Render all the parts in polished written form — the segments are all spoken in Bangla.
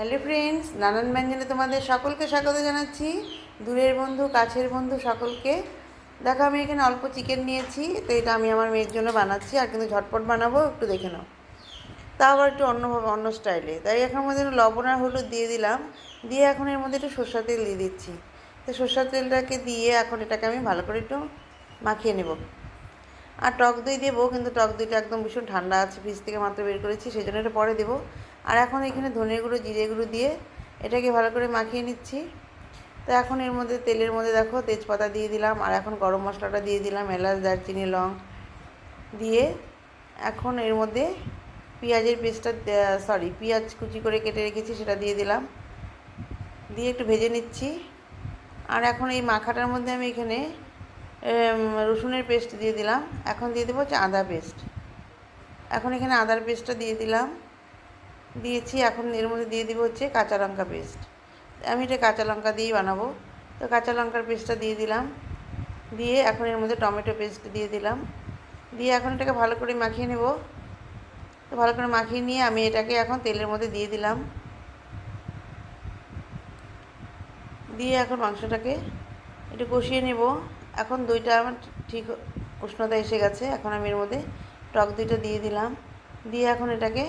হ্যালো ফ্রেন্ডস, নানান ব্যঞ্জনে তোমাদের সকলকে স্বাগত জানাচ্ছি। দূরের বন্ধু, কাছের বন্ধু সকলকে। দেখো, আমি এখানে অল্প চিকেন নিয়েছি, তো এটা আমি আমার মেয়ের জন্য বানাচ্ছি, আর কিন্তু ঝটপট বানাবো, একটু দেখে নাও। তা আবার একটু অন্যভাবে, অন্য স্টাইলে। তাই এখন মধ্যে লবণ আর হলুদ দিয়ে দিলাম, দিয়ে এখন এর মধ্যে একটু সরষের তেল দিয়ে দিচ্ছি। তো সরষের তেলটাকে দিয়ে এখন এটাকে আমি ভালো করে একটু মাখিয়ে নেব। আর টক দই দেবো, কিন্তু টক দইটা একদম ভীষণ ঠান্ডা আছে, ফ্রিজ থেকে মাত্র বের করেছি, সেই জন্য এটা পরে দেবো। আর এখন এখানে ধনে গুঁড়ো, জিরে গুঁড়ো দিয়ে এটাকে ভালো করে মাখিয়ে নিচ্ছি। তো এখন এর মধ্যে তেলের মধ্যে দেখো তেজপাতা দিয়ে দিলাম, আর এখন গরম মশলাটা দিয়ে দিলাম, এলাচ, দারচিনি, লং দিয়ে এখন এর মধ্যে পেঁয়াজের পেস্টটা, পেঁয়াজ কুচি করে কেটে রেখেছি সেটা দিয়ে দিলাম, দিয়ে একটু ভেজে নিচ্ছি। আর এখন এই মাখাটার মধ্যে আমি এখানে রসুনের পেস্ট দিয়ে দিলাম, এখন দিয়ে দেবো হচ্ছে আদা পেস্ট। এখন এখানে আদার পেস্টটা দিয়ে দিলাম, দিয়েছি। এখন এর মধ্যে দিয়ে দিব হচ্ছে কাঁচা লঙ্কা পেস্ট। আমি এটা কাঁচা লঙ্কা দিয়েই বানাবো, তো কাঁচা লঙ্কার পেস্টটা দিয়ে দিলাম, দিয়ে এখন এর মধ্যে টমেটো পেস্ট দিয়ে দিলাম, দিয়ে এখন এটাকে ভালো করে মাখিয়ে নেব। তো ভালো করে মাখিয়ে নিয়ে আমি এটাকে এখন তেলের মধ্যে দিয়ে দিলাম, দিয়ে এখন মাংসটাকে একটু কষিয়ে নেব। এখন দইটা আমার ঠিক উষ্ণতা এসে গেছে, এখন আমি এর মধ্যে টক দইটা দিয়ে দিলাম, দিয়ে এখন এটাকে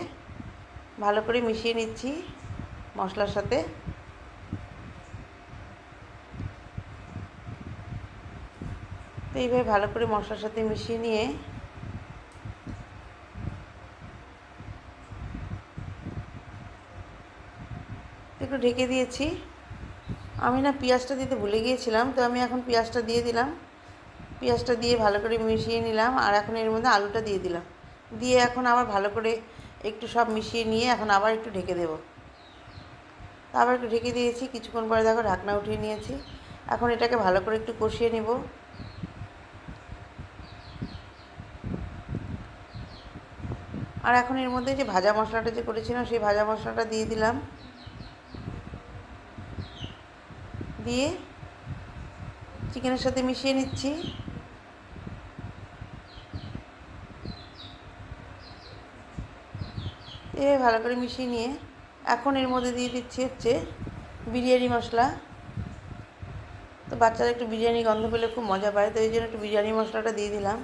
ভালো করে মিশিয়ে নিচ্ছি মশলার সাথে। তো এইভাবে ভালো করে মশলার সাথে মিশিয়ে নিয়ে একটু ঢেকে দিয়েছি। আমি না পেঁয়াজটা দিতে ভুলে গিয়েছিলাম, তো আমি এখন পেঁয়াজটা দিয়ে দিলাম, পেঁয়াজটা দিয়ে ভালো করে মিশিয়ে নিলাম। আর এখন এর মধ্যে আলুটা দিয়ে দিলাম, দিয়ে এখন আবার ভালো করে একটু সব মিশিয়ে নিয়ে এখন আবার একটু ঢেকে দেবো। আবার একটু ঢেকে দিয়েছি, কিছুক্ষণ পরে দেখো ঢাকনা উঠিয়ে নিয়েছি। এখন এটাকে ভালো করে একটু কষিয়ে নেব। আর এখন এর মধ্যে যে ভাজা মশলাটা যে করেছিলাম সেই ভাজা মশলাটা দিয়ে দিলাম, দিয়ে চিকেনের সাথে মিশিয়ে নিচ্ছি। এভাবে ভালো করে মিশিয়ে নিয়ে এখন এর মধ্যে দিয়ে দিচ্ছি হচ্ছে বিরিয়ানি মশলা। তো বাচ্চারা একটু বিরিয়ানি গন্ধ পেলে খুব মজা পায়, তো এই জন্য একটু বিরিয়ানি মশলাটা দিয়ে দিলাম,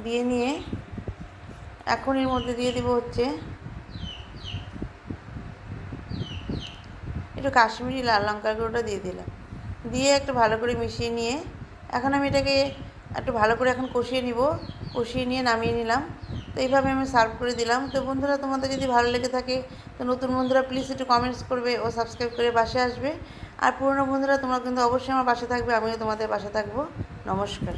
দিয়ে নিয়ে এখন এর মধ্যে দিয়ে দেবো হচ্ছে একটু কাশ্মীরি লাল লঙ্কার গুঁড়োটা দিয়ে দিলাম, দিয়ে একটু ভালো করে মিশিয়ে নিয়ে এখন আমি এটাকে একটু ভালো করে এখন কষিয়ে নিব। কষিয়ে নিয়ে নামিয়ে নিলাম। তো এইভাবে আমি সার্ভ করে দিলাম। তো বন্ধুরা, তোমাদের যদি ভালো লেগে থাকে তো নতুন বন্ধুরা প্লিজ একটু কমেন্টস করবে ও সাবস্ক্রাইব করে পাশে আসবে। আর পুরনো বন্ধুরা তোমরা কিন্তু অবশ্যই আমার পাশে থাকবে, আমিও তোমাদের পাশে থাকবো। নমস্কার।